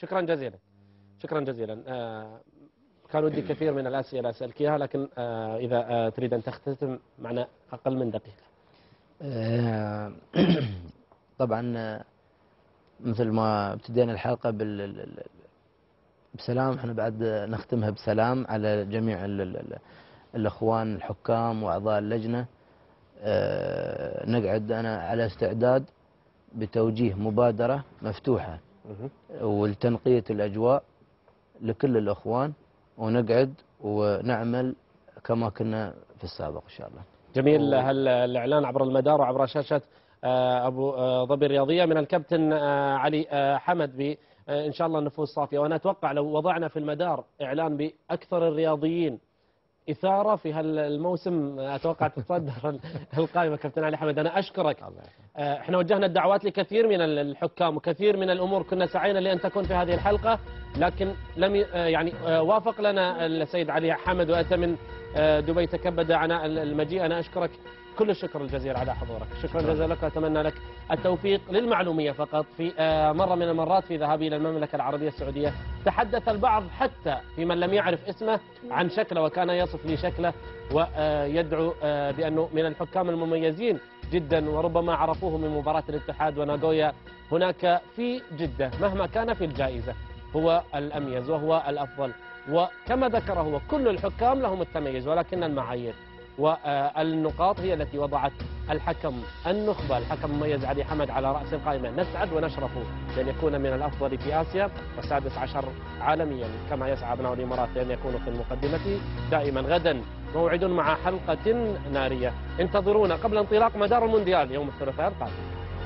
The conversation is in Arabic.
شكرا جزيلا. شكرا جزيلا. كان ودي كثير من الأسئلة أسألك إياها، لكن إذا تريد أن تختتم معنا أقل من دقيقة. طبعا مثل ما ابتدينا الحلقة بسلام، احنا بعد نختمها بسلام على جميع الأخوان الحكام وأعضاء اللجنة. نقعد أنا على استعداد بتوجيه مبادرة مفتوحة ولتنقية الأجواء لكل الأخوان، ونقعد ونعمل كما كنا في السابق إن شاء الله. جميل. الإعلان عبر المدار وعبر شاشة أبو ظبي الرياضية من الكابتن علي حمد إن شاء الله النفوس صافية. وأنا أتوقع لو وضعنا في المدار إعلان بأكثر الرياضيين إثارة في هالموسم أتوقع تتصدر القائمة. كابتن علي حمد أنا أشكرك. احنا وجهنا الدعوات لكثير من الحكام وكثير من الأمور، كنا سعينا لأن تكون في هذه الحلقة، لكن لم يعني وافق لنا السيد علي حمد وأتى من دبي تكبد عناء المجيء. أنا أشكرك كل الشكر الجزيل على حضورك. شكرا جزيلا لك، وأتمنى لك التوفيق. للمعلومية فقط، في مرة من المرات في ذهابي إلى المملكة العربية السعودية تحدث البعض حتى في من لم يعرف اسمه عن شكله، وكان يصف لي شكله ويدعو بأنه من الحكام المميزين جدا، وربما عرفوه من مباراة الاتحاد وناغويا هناك في جدة. مهما كان في الجائزة هو الأميز وهو الأفضل، وكما ذكر هو كل الحكام لهم التميز، ولكن المعايير والنقاط هي التي وضعت الحكم النخبة الحكم المميز علي حمد على رأس القائمة. نسعد ونشرف بأن يكون من الأفضل في آسيا والسادس عشر عالميا، كما يسعى أبناء الإمارات لأن يكونوا في المقدمة دائما. غدا موعد مع حلقة نارية، انتظرونا قبل انطلاق مدار المونديال يوم الثلاثاء القادم.